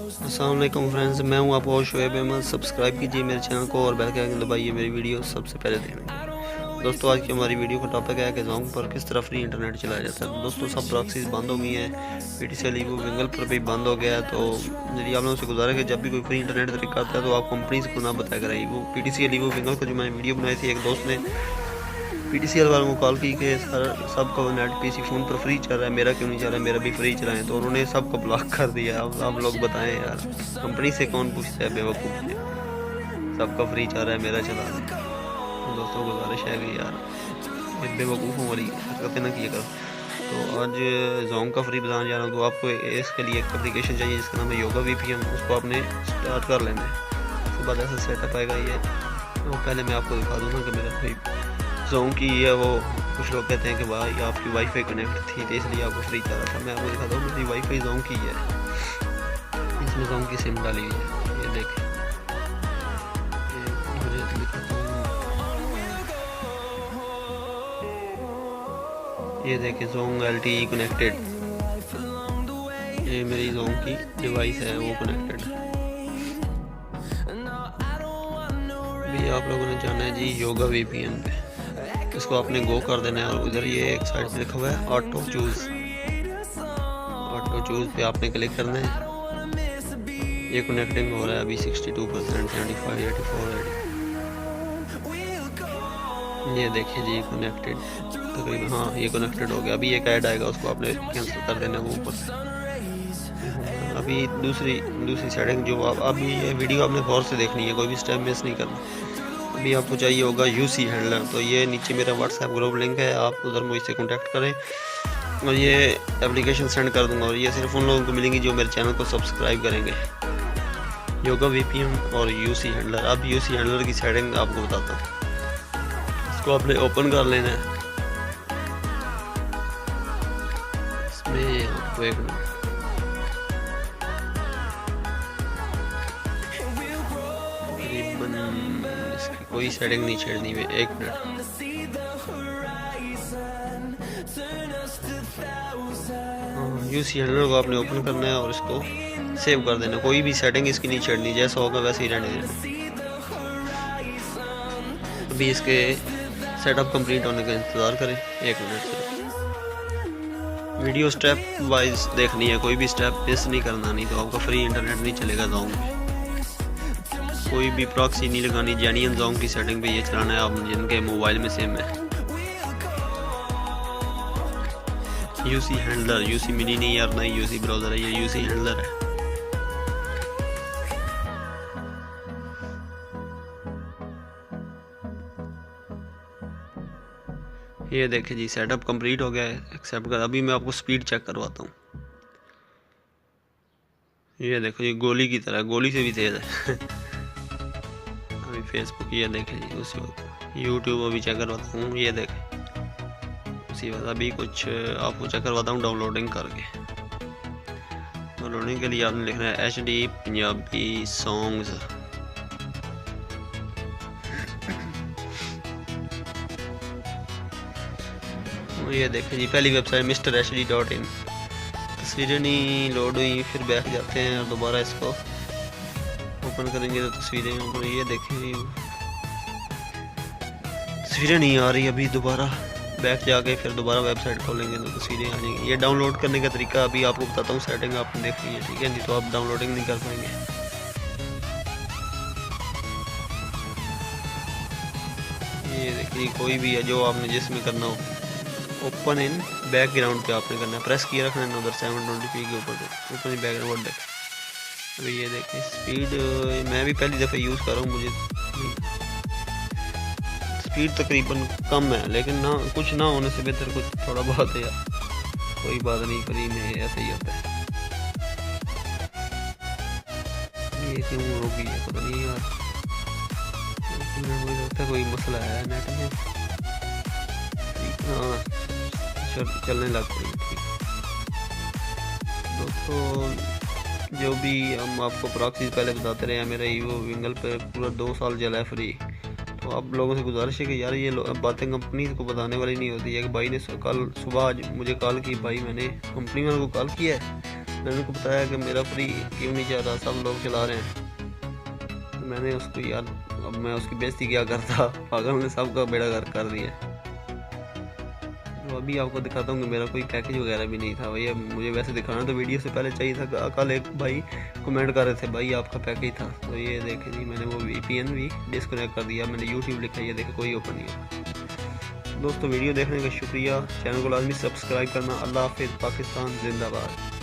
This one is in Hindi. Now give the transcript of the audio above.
अस्सलाम वालेकुम फ्रेंड्स, मैं हूं आपका होस्ट शोएब अहमद। सब्सक्राइब कीजिए मेरे चैनल को और बेल के आइकन दबाइए मेरी वीडियो सबसे पहले देखने के लिए। दोस्तों, आज की हमारी वीडियो का टॉपिक है कि जोंग पर किस तरह फ्री इंटरनेट चलाया जाता है। दोस्तों, सब प्रॉक्सीज बंद हो गई हैं, PTCL ईवो विंगल पर भी बंद हो गया है। तो यदि आप लोगों से गुजारा कि जब भी कोई फ्री इंटरनेट तरीका आता है तो आप कंपनीज को ना बताया करें। वो PTCL ईवो विंगल को जो मैंने वीडियो बनाई थी, एक दोस्त ने PTCL वालों को कॉल की कि सर सबका नेट PC फ़ोन पर फ्री चल रहा है, मेरा क्यों नहीं चल रहा है, मेरा भी फ्री चलाएं। तो उन्होंने सबको ब्लॉक कर दिया। अब आप लोग बताएं यार, कंपनी से कौन पूछता है बेवकूफ़ से, सबका फ्री चल रहा है मेरा चला दें। दोस्तों, गुजारिश है कि यार ये बेवकूफ़ों वाली हरकतें ना किया करो। तो आज जोंग का फ्री बताने जा रहा हूँ। तो आपको इसके लिए एक एप्लीकेशन चाहिए जिसका नाम है योगा VPN। उसको आपने स्टार्ट कर लेना है। उसके बाद ऐसा सेटअप आएगा ये। तो पहले मैं आपको दिखा दूँगा कि मेरा फ्री जोंग की है वो। कुछ लोग कहते हैं कि भाई आपकी वाईफाई कनेक्ट थी तो इसलिए आपको फ्री चल रहा था। मैं आपको दिखाता हूँ, मेरी वाईफाई जोंग की है, इसमें जोंग की सिम डाली हुई है। ये देखें, मुझे दिखाता हूँ। ये देखें, जोंग LTE कनेक्टेड। ये मेरी जोंग की डिवाइस है, वो कनेक्टेड है। भी आप लोगों ने जाना है जी योगा VPN पे। इसको आपने गो कर देना है और उधर ये एक साइड पे लिखा हुआ है ऑटो चूज़ पे आपने क्लिक करना है। ये कनेक्टिंग हो रहा है अभी 62%, 75, 84, 80। ये देखिए जी कनेक्टेड तकरीबन, हाँ ये कनेक्टेड हो गया। अभी एक ऐड आएगा, उसको आपने कैंसिल कर देना है वो ऊपर से। अभी दूसरी सेटिंग जो आप अभी ये वीडियो आपने गौर से देखनी है, कोई भी स्टेप मिस नहीं करना। अभी आपको चाहिए होगा UC हैंडलर। तो ये नीचे मेरा WhatsApp ग्रुप लिंक है, आप उधर मुझसे कॉन्टैक्ट करें और ये एप्लीकेशन सेंड कर दूंगा। और ये सिर्फ उन लोगों को मिलेंगी जो मेरे चैनल को सब्सक्राइब करेंगे। योगा VPN और UC हैंडलर। अब UC हैंडलर की सेटिंग आपको बताता हूँ। इसको आपने ओपन कर लेना है। इसमें आपको एक मिनट, इसकी कोई सेटिंग नहीं छेड़नी है, एक मिनट। UC हैंडलर को आपने ओपन करना है और इसको सेव कर देना। कोई भी सेटिंग इसकी नहीं छेड़नी, जैसा होगा वैसे ही रहने देना। अभी इसके सेटअप कंप्लीट होने का इंतज़ार करें, एक मिनट से। वीडियो स्टेप वाइज देखनी है, कोई भी स्टेप मिस नहीं करना, नहीं तो आपका फ्री इंटरनेट नहीं चलेगा जोंग में। कोई भी प्रॉक्सी नहीं लगानी, जेन्युइन जोंग की सेटिंग पे ये चलाना है आप जिनके मोबाइल में सिम है। UC हैंडलर, UC मिनी नहीं यार, नहीं UC ब्राउज़र है, ये UC हैंडलर है। ये देखें जी, सेटअप कंप्लीट हो गया है, एक्सेप्ट कर। अभी मैं आपको स्पीड चेक करवाता हूँ। ये देखो, ये गोली की तरह, गोली से भी तेज़ है। अभी फेसबुक, ये देखें जी उसी वक्त। यूट्यूब अभी चेक करवाता हूँ, ये देखें उसी वक्त। अभी कुछ आपको चेक करवाता हूँ डाउनलोडिंग करके। डाउनलोडिंग के लिए आपने लिखना है HD पंजाबी सॉन्ग्स। ये देखें जी, पहली वेबसाइट mrhd.in। तस्वीरें नहीं लोड हुई, फिर बैक जाते हैं और दोबारा इसको ओपन करेंगे तो तस्वीरें ऊपर। ये देखें, तस्वीरें नहीं आ रही। अभी दोबारा बैक जाके फिर दोबारा वेबसाइट खोलेंगे तो तस्वीरें आ जाएंगी। ये डाउनलोड करने का तरीका अभी आपको बताता हूँ। सेटिंग आपने देखनी है, ठीक है, नहीं तो आप डाउनलोडिंग नहीं कर पाएंगे। ये देखिए, कोई भी है जो आपने जिसमें करना हो, ओपन इन बैकग्राउंड पे आपने करना है, प्रेस किया रखना है उधर 720p के ऊपर पे, ओपन इन बैकग्राउंड देख। अभी ये देखें स्पीड, मैं भी पहली दफ़ा यूज़ कर रहा हूँ, मुझे स्पीड तकरीबन कम है, लेकिन ना कुछ ना होने से बेहतर कुछ थोड़ा बहुत है यार। कोई बात नहीं, फ्री में ऐसे ही होता है। ये क्यों रोकी है पता नहीं यार, मुझे लगता है कोई मसला है नेट में। हाँ, चलने लग गई। दोस्तों, जो भी हम आपको प्रॉक्सी पहले बताते रहे हैं, मेरा ईवो विंगल पे पूरा 2 साल चला है फ्री। तो आप लोगों से गुजारिश है कि यार ये बातें कंपनी को बताने वाली नहीं होती है। कि भाई ने कल सुबह आज मुझे कॉल की, भाई मैंने कंपनी वालों को कॉल किया है मैंने उनको बताया कि मेरा फ्री क्यों नहीं चल रहा, सब लोग चला रहे हैं। तो मैंने उसको, यार अब मैं उसकी बेइज्जती क्या करता, पागल ने सबका बेड़ा गर्क कर दिया। तो अभी आपको दिखाता हूँ कि मेरा कोई पैकेज वगैरह भी नहीं था भैया, मुझे वैसे दिखाना तो वीडियो से पहले चाहिए था। कल एक भाई कमेंट कर रहे थे भाई आपका पैकेज था, तो ये देखें जी मैंने वो VPN भी डिस्कनेक्ट कर दिया, मैंने YouTube लिखा, ये देखे कोई ओपन नहीं हुआ। दोस्तों वीडियो देखने का शुक्रिया, चैनल को लाजमी सब्सक्राइब करना। अल्लाह हाफिज़, पाकिस्तान जिंदाबाद।